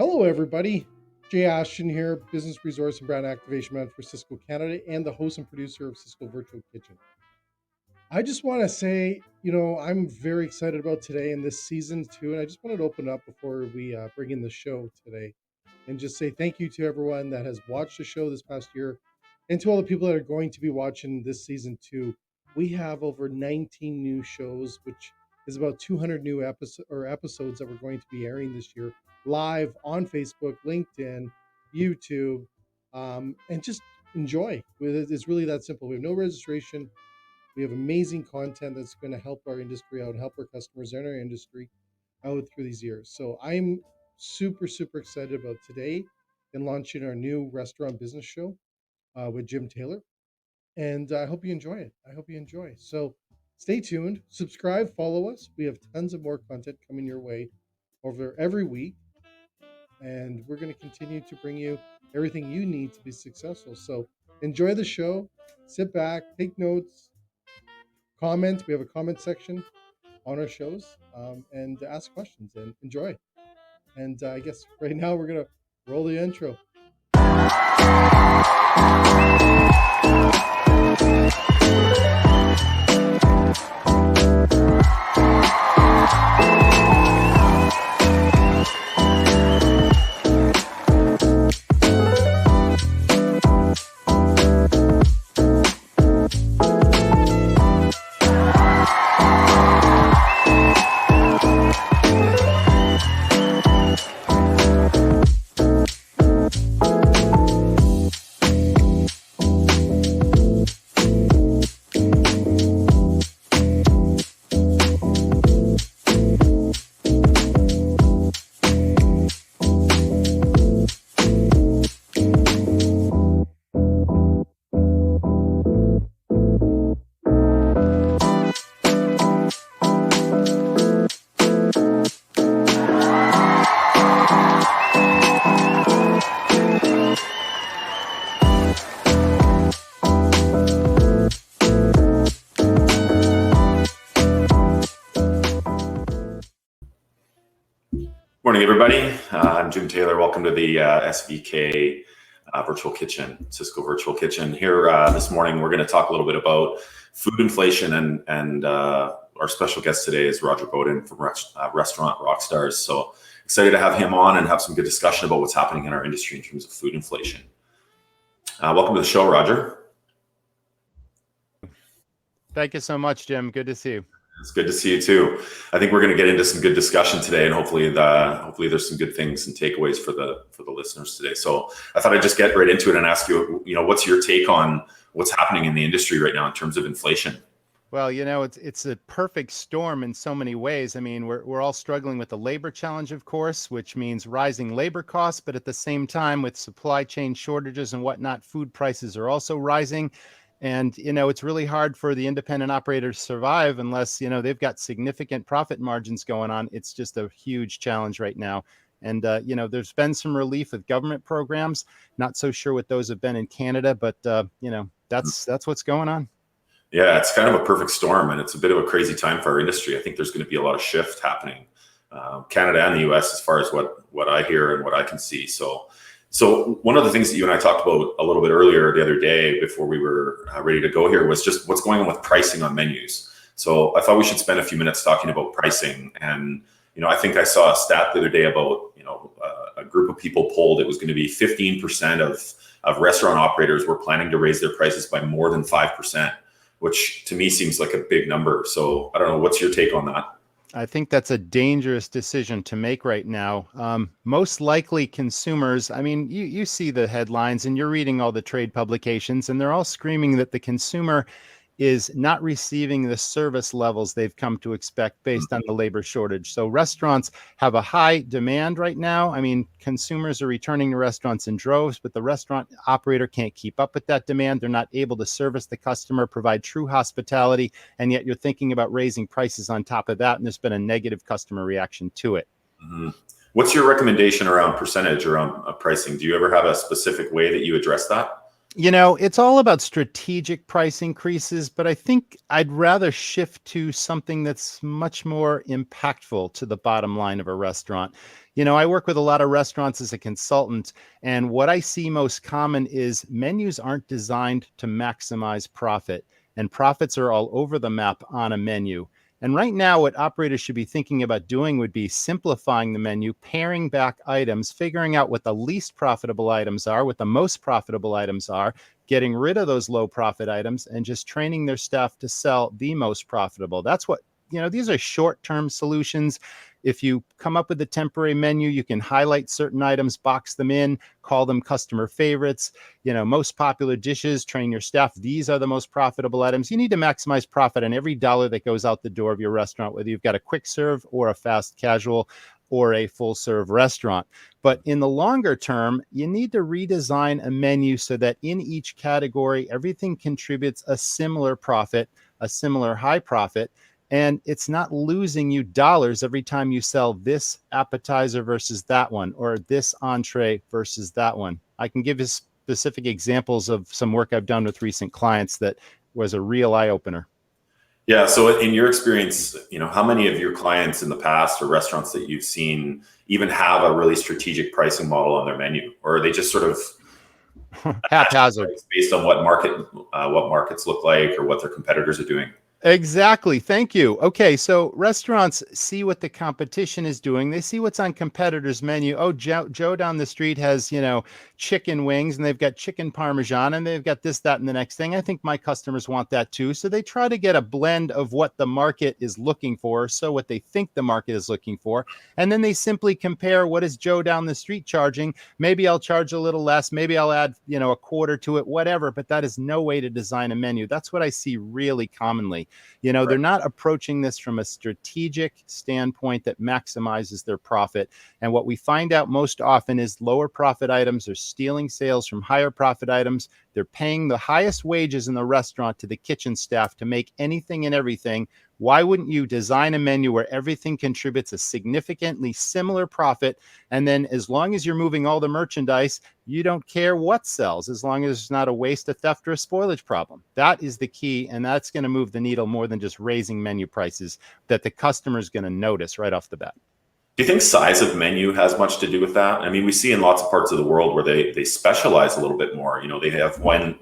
Hello, everybody. Jay Ashton here, Business Resource and Brand Activation Manager for Cisco Canada and the host and producer of Cisco Virtual Kitchen. I just want to say, I'm very excited about today and this season too. And I just wanted to open up before we bring in the show today and just say thank you to everyone that has watched the show this past year and to all the people that are going to be watching this season too. We have over 19 new shows, which is about 200 new episodes that we're going to be airing this year live on Facebook, LinkedIn, YouTube, and just enjoy. It's really that simple. We have no registration. We have amazing content that's going to help our industry out, help our customers and our industry out through these years. So I'm super, super excited about today and launching our new restaurant business show with Jim Taylor. And I hope you enjoy it. I hope you enjoy. So stay tuned, subscribe, follow us. We have tons of more content coming your way over every week. And we're going to continue to bring you everything you need to be successful. So enjoy the show, sit back, take notes, comment. We have a comment section on our shows, and ask questions and enjoy. And I guess right now we're going to roll the intro. Morning, everybody. I'm Jim Taylor. Welcome to the SVK Virtual Kitchen, Cisco Virtual Kitchen. Here this morning, we're going to talk a little bit about food inflation, and our special guest today is Roger Bowden from Restaurant Rockstars. So excited to have him on and have some good discussion about what's happening in our industry in terms of food inflation. Welcome to the show, Roger. Thank you so much, Jim. Good to see you. It's good to see you too. I think we're going to get into some good discussion today, and hopefully there's some good things and takeaways for the listeners today. So I thought I'd just get right into it and ask you, what's your take on what's happening in the industry right now in terms of inflation? Well, it's a perfect storm in so many ways. I mean, we're all struggling with the labor challenge, of course, which means rising labor costs, but at the same time, with supply chain shortages and whatnot, food prices are also rising. And, it's really hard for the independent operators to survive unless, they've got significant profit margins going on. It's just a huge challenge right now. And, there's been some relief with government programs. Not so sure what those have been in Canada, but, that's what's going on. Yeah, it's kind of a perfect storm, and it's a bit of a crazy time for our industry. I think there's going to be a lot of shift happening, Canada and the US, as far as what I hear and what I can see. So one of the things that you and I talked about a little bit earlier the other day before we were ready to go here was just what's going on with pricing on menus. So I thought we should spend a few minutes talking about pricing. And, I think I saw a stat the other day about, a group of people polled. It was going to be 15% of restaurant operators were planning to raise their prices by more than 5%, which to me seems like a big number. So I don't know, what's your take on that? I think that's a dangerous decision to make right now. Most likely consumers, I mean, you see the headlines and you're reading all the trade publications, and they're all screaming that the consumer is not receiving the service levels they've come to expect based on the labor shortage. So restaurants have a high demand right now. I mean, consumers are returning to restaurants in droves, but the restaurant operator can't keep up with that demand. They're not able to service the customer, provide true hospitality, and yet you're thinking about raising prices on top of that, and there's been a negative customer reaction to it. Mm-hmm. What's your recommendation around percentage around pricing? Do you ever have a specific way that you address that? It's all about strategic price increases, but I think I'd rather shift to something that's much more impactful to the bottom line of a restaurant. I work with a lot of restaurants as a consultant, and what I see most common is menus aren't designed to maximize profit, and profits are all over the map on a menu. And right now, what operators should be thinking about doing would be simplifying the menu, paring back items, figuring out what the least profitable items are, what the most profitable items are, getting rid of those low profit items, and just training their staff to sell the most profitable. That's what, these are short term solutions. If you come up with a temporary menu, you can highlight certain items, box them in, call them customer favorites, most popular dishes, train your staff. These are the most profitable items. You need to maximize profit on every dollar that goes out the door of your restaurant, whether you've got a quick serve or a fast casual or a full serve restaurant. But in the longer term, you need to redesign a menu so that in each category, everything contributes a similar profit, a similar high profit, and it's not losing you dollars every time you sell this appetizer versus that one, or this entree versus that one. I can give you specific examples of some work I've done with recent clients that was a real eye opener. Yeah. So in your experience, how many of your clients in the past or restaurants that you've seen even have a really strategic pricing model on their menu, or are they just sort of Haphazard. based on what markets look like or what their competitors are doing? Exactly. Thank you. Okay, so restaurants see what the competition is doing. They see what's on competitors' menu. Oh, Joe down the street has, chicken wings, and they've got chicken parmesan, and they've got this, that, and the next thing. I think my customers want that too. So they try to get a blend of what the market is looking for, so what they think the market is looking for. And then they simply compare, what is Joe down the street charging? Maybe I'll charge a little less. Maybe I'll add, a quarter to it, whatever. But that is no way to design a menu. That's what I see really commonly. They're not approaching this from a strategic standpoint that maximizes their profit. And what we find out most often is lower profit items are stealing sales from higher profit items. They're paying the highest wages in the restaurant to the kitchen staff to make anything and everything. Why wouldn't you design a menu where everything contributes a significantly similar profit? And then as long as you're moving all the merchandise, you don't care what sells, as long as it's not a waste, a theft, or a spoilage problem. That is the key, and that's going to move the needle more than just raising menu prices that the customer is going to notice right off the bat. Do you think size of menu has much to do with that? I mean, we see in lots of parts of the world where they specialize a little bit more. They have one,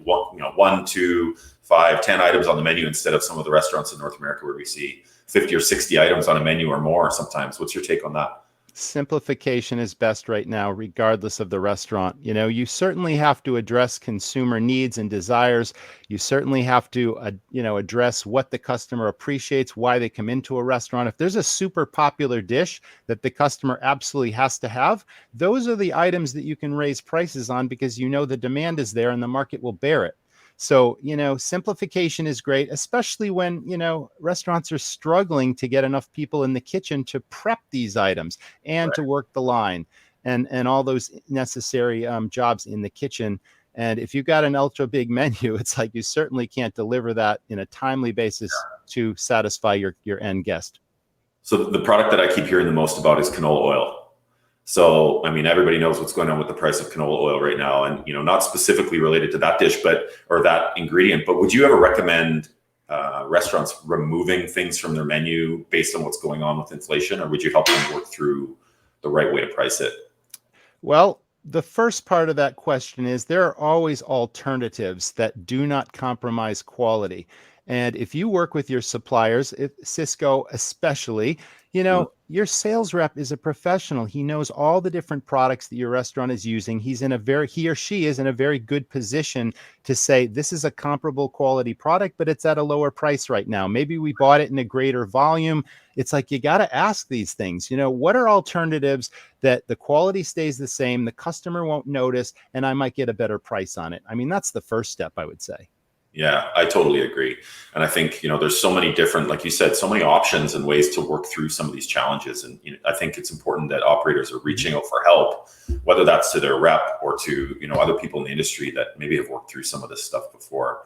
two, 5, 10 items on the menu instead of some of the restaurants in North America where we see 50 or 60 items on a menu or more sometimes. What's your take on that? Simplification is best right now, regardless of the restaurant. You certainly have to address consumer needs and desires. You certainly have to, address what the customer appreciates, why they come into a restaurant. If there's a super popular dish that the customer absolutely has to have, those are the items that you can raise prices on because the demand is there and the market will bear it. So, simplification is great, especially when, restaurants are struggling to get enough people in the kitchen to prep these items and to work the line and all those necessary jobs in the kitchen. And if you've got an ultra big menu, it's like you certainly can't deliver that in a timely basis to satisfy your end guest. So the product that I keep hearing the most about is canola oil. So, I mean, everybody knows what's going on with the price of canola oil right now, and not specifically related to that dish, or that ingredient. But would you ever recommend restaurants removing things from their menu based on what's going on with inflation, or would you help them work through the right way to price it? Well, the first part of that question is there are always alternatives that do not compromise quality. And if you work with your suppliers, if Cisco especially, your sales rep is a professional. He knows all the different products that your restaurant is using. He or she is in a very good position to say, this is a comparable quality product, but it's at a lower price right now. Maybe we bought it in a greater volume. It's like, you got to ask these things, what are alternatives that the quality stays the same, the customer won't notice, and I might get a better price on it. I mean, that's the first step, I would say. Yeah, I totally agree. And I think, there's so many different, like you said, so many options and ways to work through some of these challenges. And I think it's important that operators are reaching out for help, whether that's to their rep or to, other people in the industry that maybe have worked through some of this stuff before.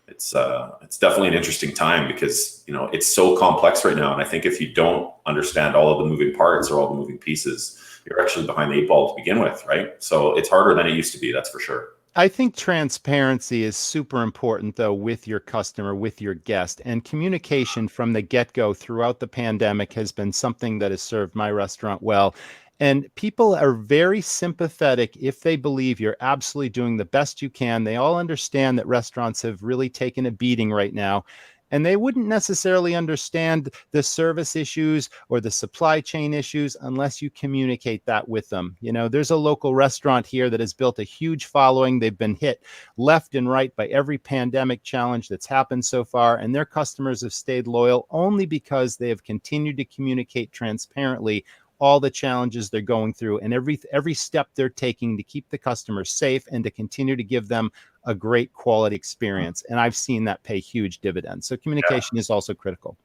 It's definitely an interesting time because, it's so complex right now. And I think if you don't understand all of the moving parts or all the moving pieces, you're actually behind the 8 ball to begin with, right? So it's harder than it used to be, that's for sure. I think transparency is super important, though, with your customer, with your guest. And communication from the get go throughout the pandemic has been something that has served my restaurant well. And people are very sympathetic if they believe you're absolutely doing the best you can. They all understand that restaurants have really taken a beating right now. And they wouldn't necessarily understand the service issues or the supply chain issues unless you communicate that with them. There's a local restaurant here that has built a huge following. They've been hit left and right by every pandemic challenge that's happened so far, and their customers have stayed loyal only because they have continued to communicate transparently all the challenges they're going through and every step they're taking to keep the customers safe and to continue to give them a great quality experience. And I've seen that pay huge dividends. So communication is also critical.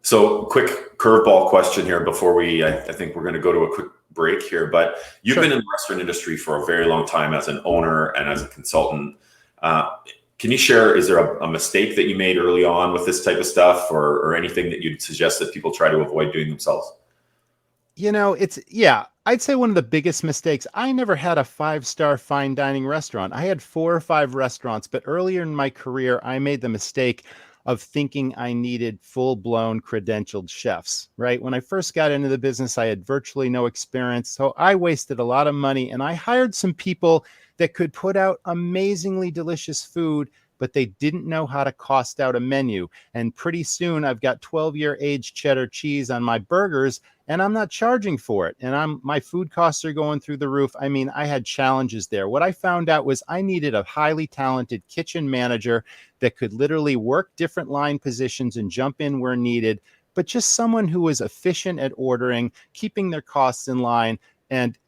So quick curveball question here before I think we're going to go to a quick break here, but you've been in the restaurant industry for a very long time as an owner and as a consultant. Can you share, is there a mistake that you made early on with this type of stuff, or anything that you'd suggest that people try to avoid doing themselves? I'd say one of the biggest mistakes, I never had a 5-star fine dining restaurant. I had 4 or 5 restaurants, but earlier in my career, I made the mistake of thinking I needed full-blown credentialed chefs, right? When I first got into the business, I had virtually no experience. So I wasted a lot of money, and I hired some people that could put out amazingly delicious food, but they didn't know how to cost out a menu. And pretty soon I've got 12-year aged cheddar cheese on my burgers, and I'm not charging for it. And my food costs are going through the roof. I mean, I had challenges there. What I found out was I needed a highly talented kitchen manager that could literally work different line positions and jump in where needed, but just someone who was efficient at ordering, keeping their costs in line, and,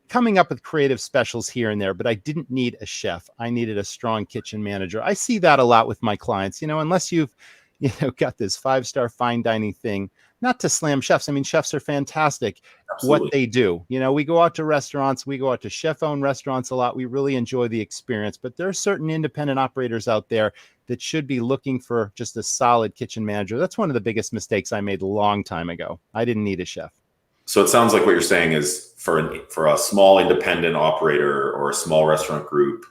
coming up with creative specials here and there. But I didn't need a chef. I needed a strong kitchen manager. I see that a lot with my clients, unless you've, got this 5-star fine dining thing, not to slam chefs. I mean, chefs are fantastic. Absolutely. What they do, we go out to restaurants, we go out to chef-owned restaurants a lot. We really enjoy the experience, but there are certain independent operators out there that should be looking for just a solid kitchen manager. That's one of the biggest mistakes I made a long time ago. I didn't need a chef. So it sounds like what you're saying is for a small independent operator or a small restaurant group,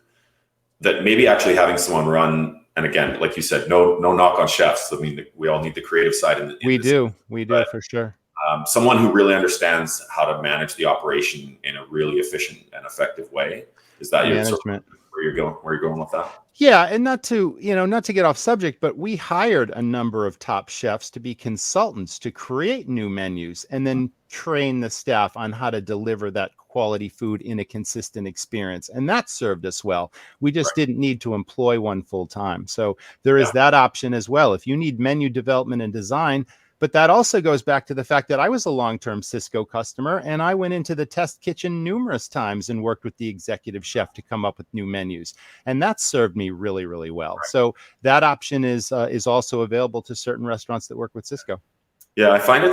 that maybe actually having someone run, and again, like you said, no knock on chefs. I mean, we all need the creative side. We do for sure. Someone who really understands how to manage the operation in a really efficient and effective way. Is that management? Where you're going with that? Yeah, and not to get off subject, but we hired a number of top chefs to be consultants to create new menus and then train the staff on how to deliver that quality food in a consistent experience. And that served us well. We just didn't need to employ one full time. So there is that option as well. If you need menu development and design, but that also goes back to the fact that I was a long-term Cisco customer, and I went into the test kitchen numerous times and worked with the executive chef to come up with new menus. And that served me really, really well. Right. So that option is also available to certain restaurants that work with Cisco. Yeah, I find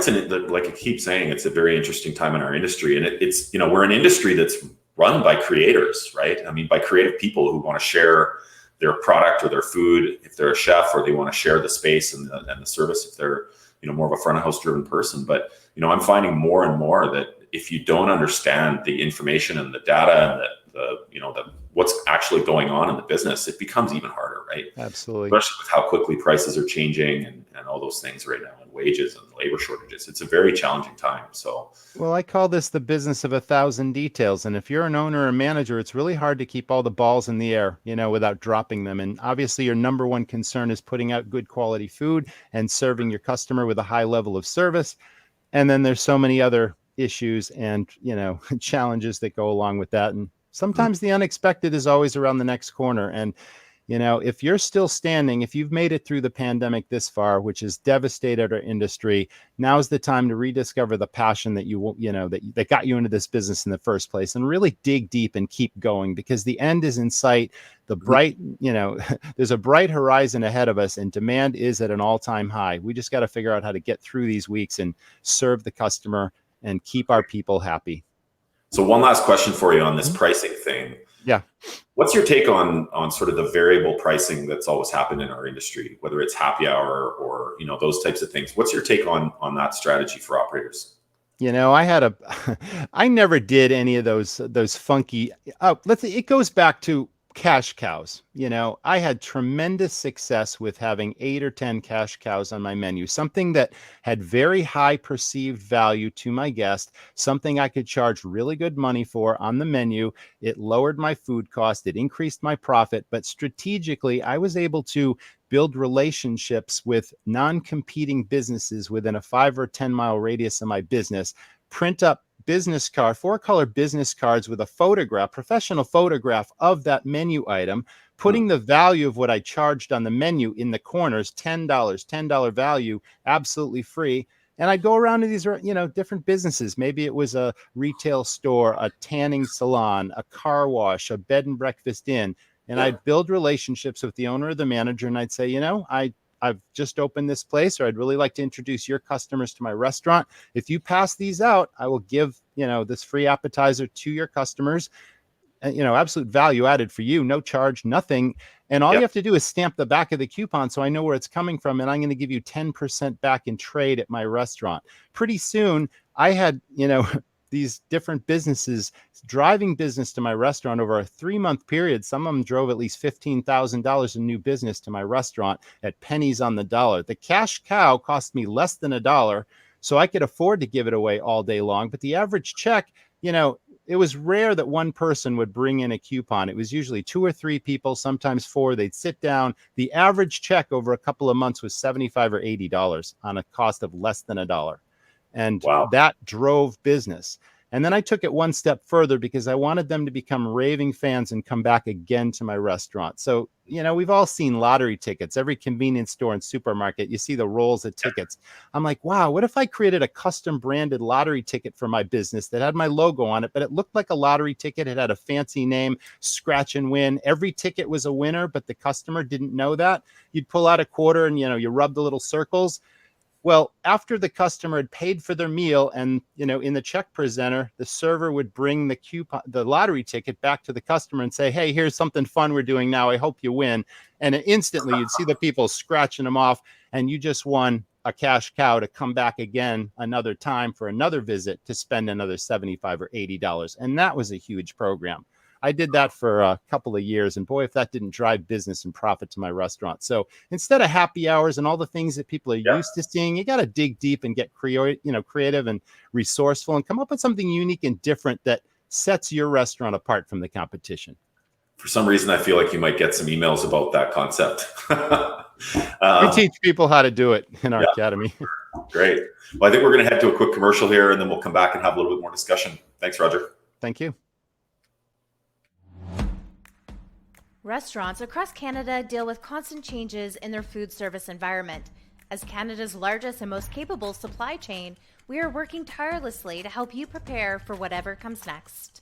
like I keep saying, it's a very interesting time in our industry. And it's, we're an industry that's run by creators, right? I mean, by creative people who want to share their product or their food, if they're a chef, or they want to share the space and the service if they're more of a front of house driven person. But I'm finding more and more that if you don't understand the information and the data and the what's actually going on in the business, it becomes even harder, right? Absolutely. Especially with how quickly prices are changing and all those things right now, and wages and labor shortages. It's a very challenging time. So, well, I call this the business of 1,000 details. And if you're an owner or manager, it's really hard to keep all the balls in the air, without dropping them. And obviously your number one concern is putting out good quality food and serving your customer with a high level of service. And then there's so many other issues and, challenges that go along with that. And sometimes the unexpected is always around the next corner. And, if you're still standing, if you've made it through the pandemic this far, which has devastated our industry, now's the time to rediscover the passion that that got you into this business in the first place, and really dig deep and keep going, because the end is in sight. The bright, there's a bright horizon ahead of us, and demand is at an all-time high. We just got to figure out how to get through these weeks and serve the customer and keep our people happy. So one last question for you on this pricing thing. Yeah. What's your take on sort of the variable pricing that's always happened in our industry, whether it's happy hour or, those types of things? What's your take on that strategy for operators? I had a, I never did any of those funky. Oh, it goes back to cash cows. I had tremendous success with having 8 or 10 cash cows on my menu, something that had very high perceived value to my guest, something I could charge really good money for on the menu. It lowered my food cost, it increased my profit, but strategically, I was able to build relationships with non-competing businesses within a 5 or 10 mile radius of my business, print up business card, 4-color business cards with a photograph, professional photograph of that menu item, putting the value of what I charged on the menu in the corners, $10 value, absolutely free. And I'd go around to these, different businesses. Maybe it was a retail store, a tanning salon, a car wash, a bed and breakfast inn. And Yeah. I'd build relationships with the owner or the manager. And I'd say, I've just opened this place, or I'd really like to introduce your customers to my restaurant. If you pass these out, I will give, this free appetizer to your customers. Absolute value added for you, no charge, nothing. And all Yeah. you have to do is stamp the back of the coupon so I know where it's coming from. And I'm going to give you 10% back in trade at my restaurant. Pretty soon, I had, these different businesses driving business to my restaurant over a 3-month period. Some of them drove at least $15,000 in new business to my restaurant at pennies on the dollar. The cash cow cost me less than $1, so I could afford to give it away all day long. But the average check, it was rare that one person would bring in a coupon. It was usually 2 or 3 people, sometimes 4. They'd sit down. The average check over a couple of months was $75 or $80 on a cost of less than $1. And Wow. that drove business. And then I took it one step further because I wanted them to become raving fans and come back again to my restaurant. So, we've all seen lottery tickets. Every convenience store and supermarket, you see the rolls of tickets. I'm like, wow, what if I created a custom branded lottery ticket for my business that had my logo on it, but it looked like a lottery ticket. It had a fancy name, scratch and win. Every ticket was a winner, but the customer didn't know that. You'd pull out a quarter and, you rub the little circles. Well, after the customer had paid for their meal and, in the check presenter, the server would bring the lottery ticket back to the customer and say, hey, here's something fun we're doing now. I hope you win. And instantly you'd see the people scratching them off, and you just won a cash cow to come back again another time for another visit to spend another $75 or $80. And that was a huge program. I did that for a couple of years, and boy, if that didn't drive business and profit to my restaurant. So instead of happy hours and all the things that people are used to seeing, you got to dig deep and get creative and resourceful and come up with something unique and different that sets your restaurant apart from the competition. For some reason, I feel like you might get some emails about that concept. We teach people how to do it in our academy. Great. Well, I think we're going to head to a quick commercial here, and then we'll come back and have a little bit more discussion. Thanks, Roger. Thank you. Restaurants across Canada deal with constant changes in their food service environment. As Canada's largest and most capable supply chain, we are working tirelessly to help you prepare for whatever comes next.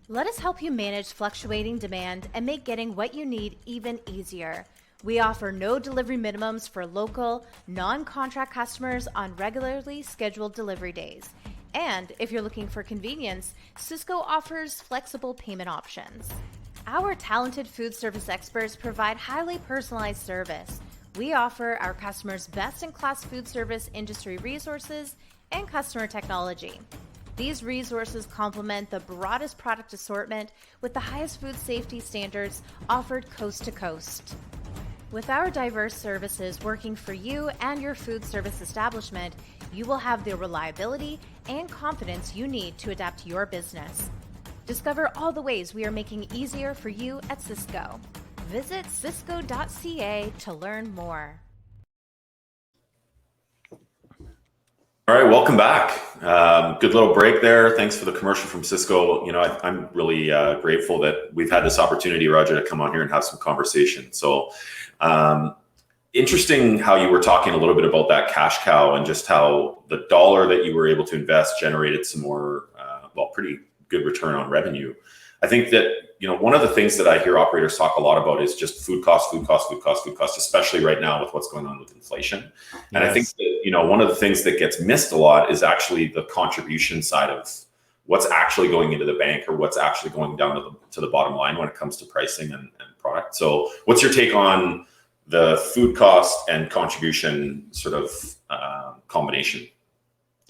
Let us help you manage fluctuating demand and make getting what you need even easier. We offer no delivery minimums for local, non-contract customers on regularly scheduled delivery days. And if you're looking for convenience, Sysco offers flexible payment options. Our talented food service experts provide highly personalized service. We offer our customers best-in-class food service industry resources and customer technology. These resources complement the broadest product assortment with the highest food safety standards offered coast to coast. With our diverse services working for you and your food service establishment, you will have the reliability and confidence you need to adapt your business. Discover all the ways we are making it easier for you at Sysco. Visit sysco.ca to learn more. All right, welcome back. Good little break there. Thanks for the commercial from Sysco. I'm really grateful that we've had this opportunity, Roger, to come on here and have some conversation. So interesting how you were talking a little bit about that cash cow and just how the dollar that you were able to invest generated some more, pretty good return on revenue. I think that, one of the things that I hear operators talk a lot about is just food costs, especially right now with what's going on with inflation. And I think that, one of the things that gets missed a lot is actually the contribution side of what's actually going into the bank or what's actually going down to the bottom line when it comes to pricing and product. So what's your take on the food cost and contribution sort of combination?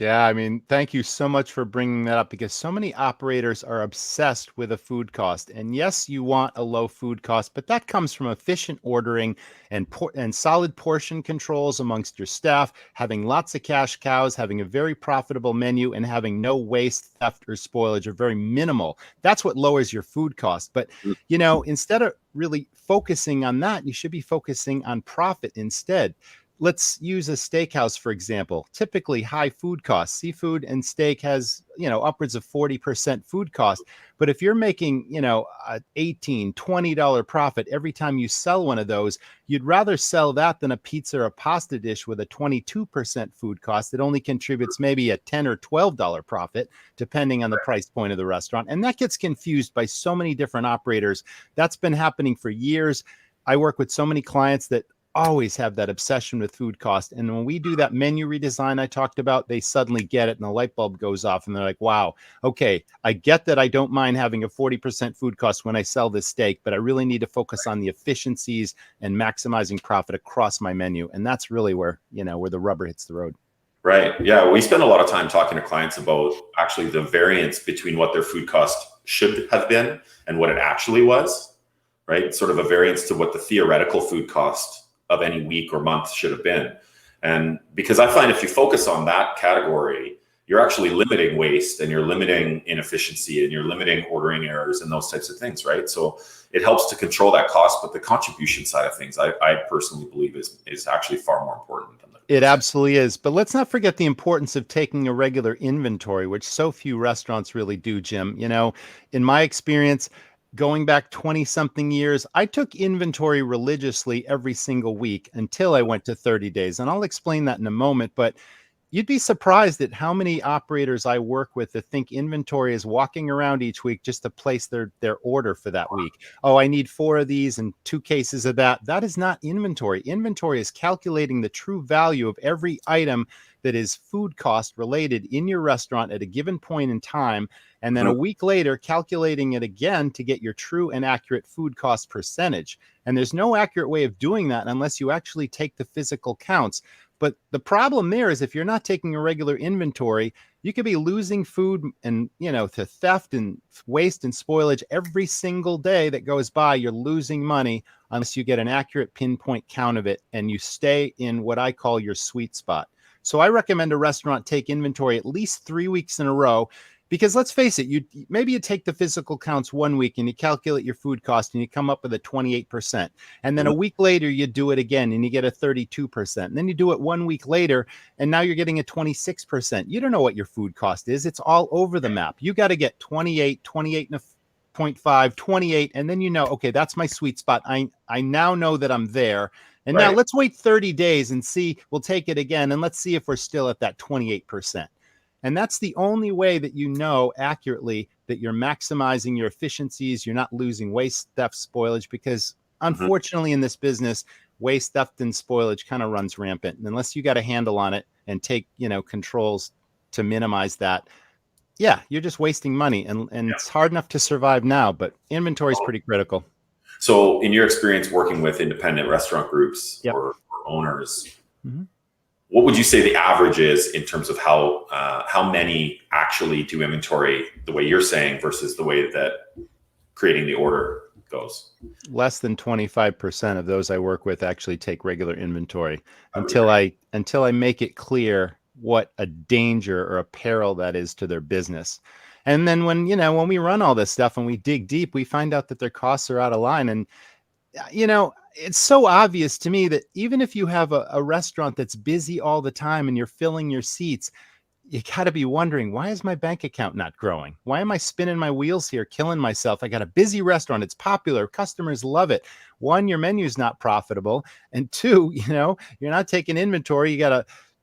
Yeah, I mean, thank you so much for bringing that up because so many operators are obsessed with a food cost. And yes, you want a low food cost, but that comes from efficient ordering and solid portion controls amongst your staff, having lots of cash cows, having a very profitable menu, and having no waste, theft, or spoilage, or very minimal. That's what lowers your food cost. But instead of really focusing on that, you should be focusing on profit instead. Let's use a steakhouse, for example. Typically high food costs. Seafood and steak has, upwards of 40% food cost. But if you're making, a $18, $20 profit every time you sell one of those, you'd rather sell that than a pizza or a pasta dish with a 22% food cost that only contributes maybe a $10 or $12 profit, depending on the price point of the restaurant. And that gets confused by so many different operators. That's been happening for years. I work with so many clients that always have that obsession with food cost. And when we do that menu redesign I talked about, they suddenly get it and the light bulb goes off and they're like, wow, okay, I get that I don't mind having a 40% food cost when I sell this steak, but I really need to focus on the efficiencies and maximizing profit across my menu. And that's really where the rubber hits the road. Right. Yeah. We spend a lot of time talking to clients about actually the variance between what their food cost should have been and what it actually was, right? Sort of a variance to what the theoretical food cost of any week or month should have been. And because I find if you focus on that category, you're actually limiting waste and you're limiting inefficiency and you're limiting ordering errors and those types of things, right? So it helps to control that cost, but the contribution side of things, I personally believe is actually far more important than it absolutely is. But let's not forget the importance of taking a regular inventory, which so few restaurants really do, Jim. In my experience, going back 20 something years, I took inventory religiously every single week until I went to 30 days. And I'll explain that in a moment. But you'd be surprised at how many operators I work with that think inventory is walking around each week just to place their order for that week. Oh, I need 4 of these and 2 cases of that. That is not inventory. Inventory is calculating the true value of every item that is food cost related in your restaurant at a given point in time. And then a week later, calculating it again to get your true and accurate food cost percentage. And there's no accurate way of doing that unless you actually take the physical counts. But the problem there is if you're not taking a regular inventory, you could be losing food and, to theft and waste and spoilage every single day that goes by. You're losing money unless you get an accurate pinpoint count of it and you stay in what I call your sweet spot. So I recommend a restaurant take inventory at least 3 weeks in a row. Because let's face it, maybe you take the physical counts 1 week and you calculate your food cost and you come up with a 28%. And then a week later, you do it again and you get a 32%. And then you do it 1 week later and now you're getting a 26%. You don't know what your food cost is. It's all over the map. You got to get 28, 28.5, 28. And then okay, that's my sweet spot. I now know that I'm there. And now let's wait 30 days and see, we'll take it again. And let's see if we're still at that 28%. And that's the only way that you know accurately that you're maximizing your efficiencies. You're not losing waste, theft, spoilage, because unfortunately in this business, waste, theft, and spoilage kind of runs rampant. And unless you got a handle on it and take, controls to minimize that, you're just wasting money. And it's hard enough to survive now, but inventory is pretty critical. So in your experience working with independent restaurant groups or owners, what would you say the average is in terms of how many actually do inventory the way you're saying versus the way that creating the order goes? Less than 25% of those I work with actually take regular inventory until I make it clear what a danger or a peril that is to their business. And then when we run all this stuff and we dig deep, we find out that their costs are out of line. And it's so obvious to me that even if you have a restaurant that's busy all the time and you're filling your seats, you got to be wondering, why is my bank account not growing? Why am I spinning my wheels here, killing myself? I got a busy restaurant. It's popular. Customers love it. 1, your menu's not profitable. And 2, you're not taking inventory.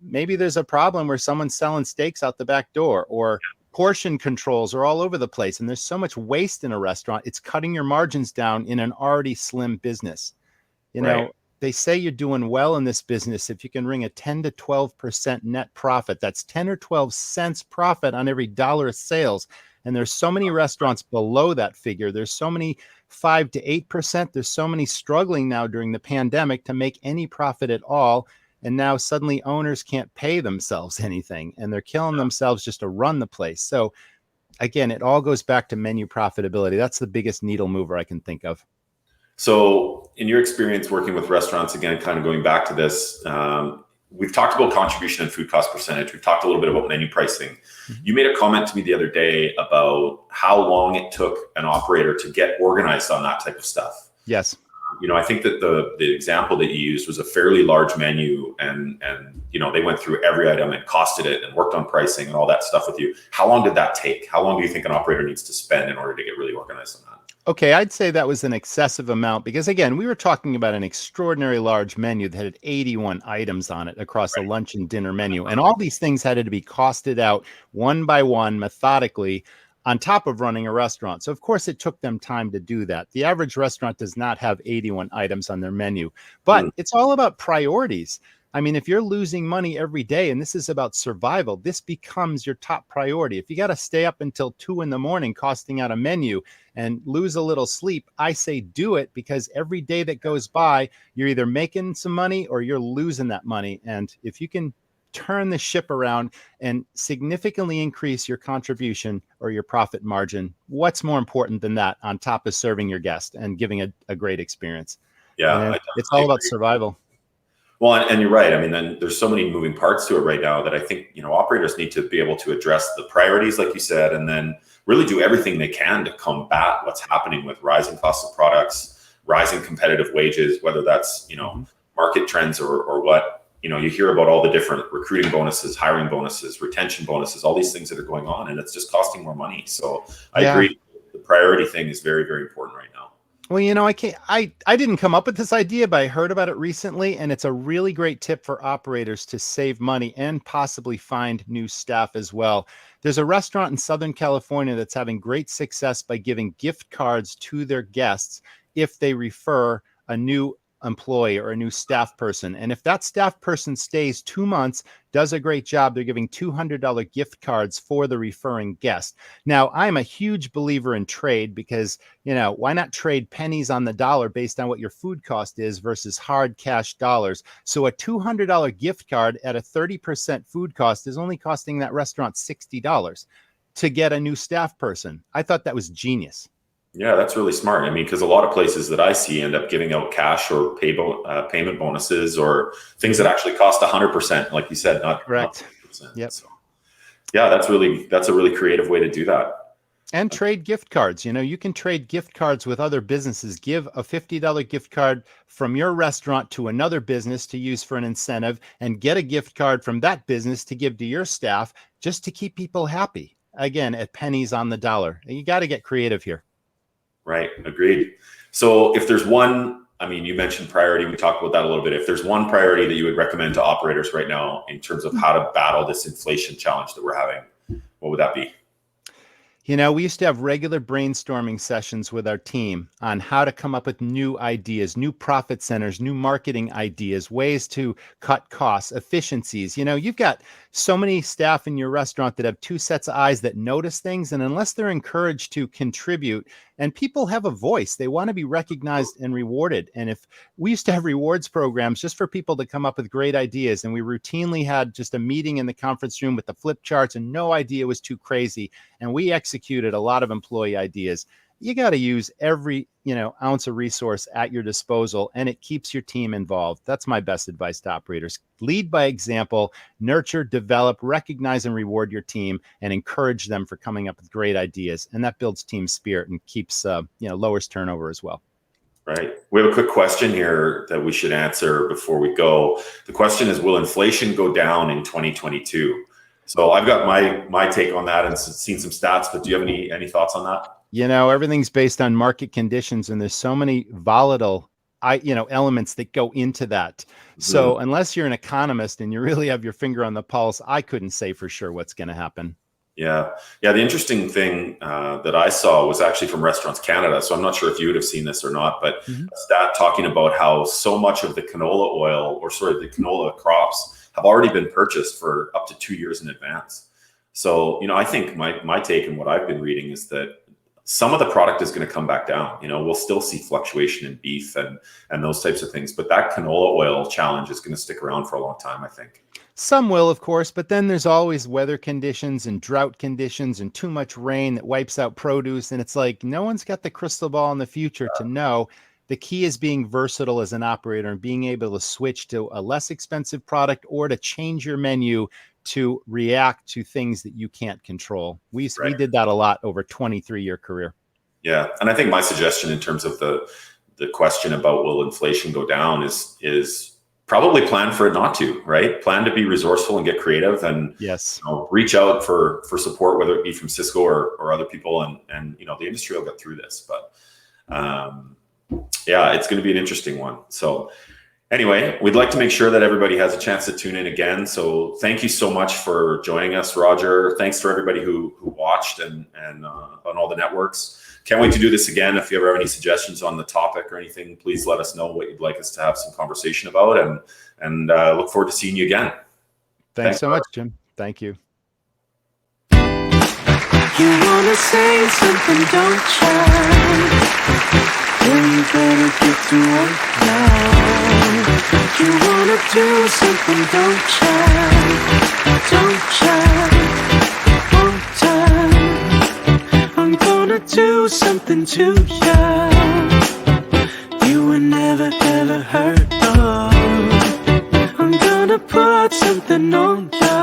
Maybe there's a problem where someone's selling steaks out the back door, or portion controls are all over the place. And there's so much waste in a restaurant. It's cutting your margins down in an already slim business. They say you're doing well in this business if you can ring a 10 to 12% net profit. That's 10 or 12 cents profit on every dollar of sales. And there's so many restaurants below that figure. There's so many 5 to 8%. There's so many struggling now during the pandemic to make any profit at all. And now suddenly owners can't pay themselves anything, and they're killing themselves just to run the place. So again, it all goes back to menu profitability. That's the biggest needle mover I can think of. So in your experience working with restaurants, again, kind of going back to this, we've talked about contribution and food cost percentage. We've talked a little bit about menu pricing. Mm-hmm. You made a comment to me the other day about how long it took an operator to get organized on that type of stuff. Yes. I think that the example that you used was a fairly large menu, and they went through every item and costed it and worked on pricing and all that stuff with you. How long did that take? How long do you think an operator needs to spend in order to get really organized on that? Okay, I'd say that was an excessive amount because, again, we were talking about an extraordinary large menu that had 81 items on it across a lunch and dinner menu. And all these things had to be costed out one by one, methodically, on top of running a restaurant. So, of course, it took them time to do that. The average restaurant does not have 81 items on their menu, but it's all about priorities. I mean, if you're losing money every day and this is about survival, this becomes your top priority. If you got to stay up until 2 a.m. costing out a menu and lose a little sleep, I say do it, because every day that goes by, you're either making some money or you're losing that money. And if you can turn the ship around and significantly increase your contribution or your profit margin, what's more important than that on top of serving your guest and giving a great experience? Yeah, it's all about survival. Well, and you're right. I mean, then there's so many moving parts to it right now that I think, operators need to be able to address the priorities, like you said, and then really do everything they can to combat what's happening with rising costs of products, rising competitive wages, whether that's, market trends or what. You hear about all the different recruiting bonuses, hiring bonuses, retention bonuses, all these things that are going on, and it's just costing more money. So I agree. The priority thing is very, very important right now. Well, I didn't come up with this idea, but I heard about it recently, and it's a really great tip for operators to save money and possibly find new staff as well. There's a restaurant in Southern California that's having great success by giving gift cards to their guests if they refer a new employee or a new staff person. And if that staff person stays 2 months, does a great job, they're giving $200 gift cards for the referring guest. Now, I'm a huge believer in trade because, why not trade pennies on the dollar based on what your food cost is versus hard cash dollars? So a $200 gift card at a 30% food cost is only costing that restaurant $60 to get a new staff person. I thought that was genius. Yeah, that's really smart. I mean, because a lot of places that I see end up giving out cash or payment bonuses or things that actually cost 100%, like you said, not correct. Not 100%. Yep. So, yeah, that's a really creative way to do that. And trade gift cards. You can trade gift cards with other businesses. Give a $50 gift card from your restaurant to another business to use for an incentive, and get a gift card from that business to give to your staff just to keep people happy. Again, at pennies on the dollar. You got to get creative here. Right. Agreed. So if there's one, you mentioned priority, we talked about that a little bit. If there's one priority that you would recommend to operators right now in terms of how to battle this inflation challenge that we're having, what would that be? We used to have regular brainstorming sessions with our team on how to come up with new ideas, new profit centers, new marketing ideas, ways to cut costs, efficiencies. You've got so many staff in your restaurant that have 2 sets of eyes that notice things. And unless they're encouraged to contribute, and people have a voice, they want to be recognized and rewarded. And if we used to have rewards programs just for people to come up with great ideas, and we routinely had just a meeting in the conference room with the flip charts and no idea was too crazy, and we executed a lot of employee ideas. You got to use every, ounce of resource at your disposal, and it keeps your team involved. That's my best advice to operators. Lead by example, nurture, develop, recognize, and reward your team, and encourage them for coming up with great ideas. And that builds team spirit and keeps, lowers turnover as well. Right. We have a quick question here that we should answer before we go. The question is, will inflation go down in 2022? So I've got my take on that and seen some stats, but do you have any thoughts on that? Everything's based on market conditions, and there's so many volatile, elements that go into that. Mm-hmm. So unless you're an economist and you really have your finger on the pulse, I couldn't say for sure what's going to happen. Yeah. The interesting thing that I saw was actually from Restaurants Canada. So I'm not sure if you would have seen this or not, but a stat talking about how so much of the canola oil, or sort of the canola crops, have already been purchased for up to 2 years in advance. So, I think my take and what I've been reading is that some of the product is going to come back down. We'll still see fluctuation in beef and those types of things, but that canola oil challenge is going to stick around for a long time, I think. Some will, of course, but then there's always weather conditions and drought conditions and too much rain that wipes out produce. And it's like, no one's got the crystal ball in the future to know. The key is being versatile as an operator and being able to switch to a less expensive product or to change your menu to react to things that you can't control. We did that a lot over a 23-year career. Yeah. And I think my suggestion in terms of the question about will inflation go down is probably plan for it not to, right? Plan to be resourceful and get creative, and yes, reach out for support, whether it be from Cisco or other people, and the industry will get through this. But yeah, it's going to be an interesting one. So anyway, we'd like to make sure that everybody has a chance to tune in again. So thank you so much for joining us, Roger. Thanks for everybody who watched and on all the networks. Can't wait to do this again. If you ever have any suggestions on the topic or anything, please let us know what you'd like us to have some conversation about, and look forward to seeing you again. Thanks so much, Jim. Thank you. You wanna say something, don't try. Then you better get to work now. You wanna do something, don't try. Don't try. One time. I'm gonna do something to you you were never ever heard of. I'm gonna put something on you.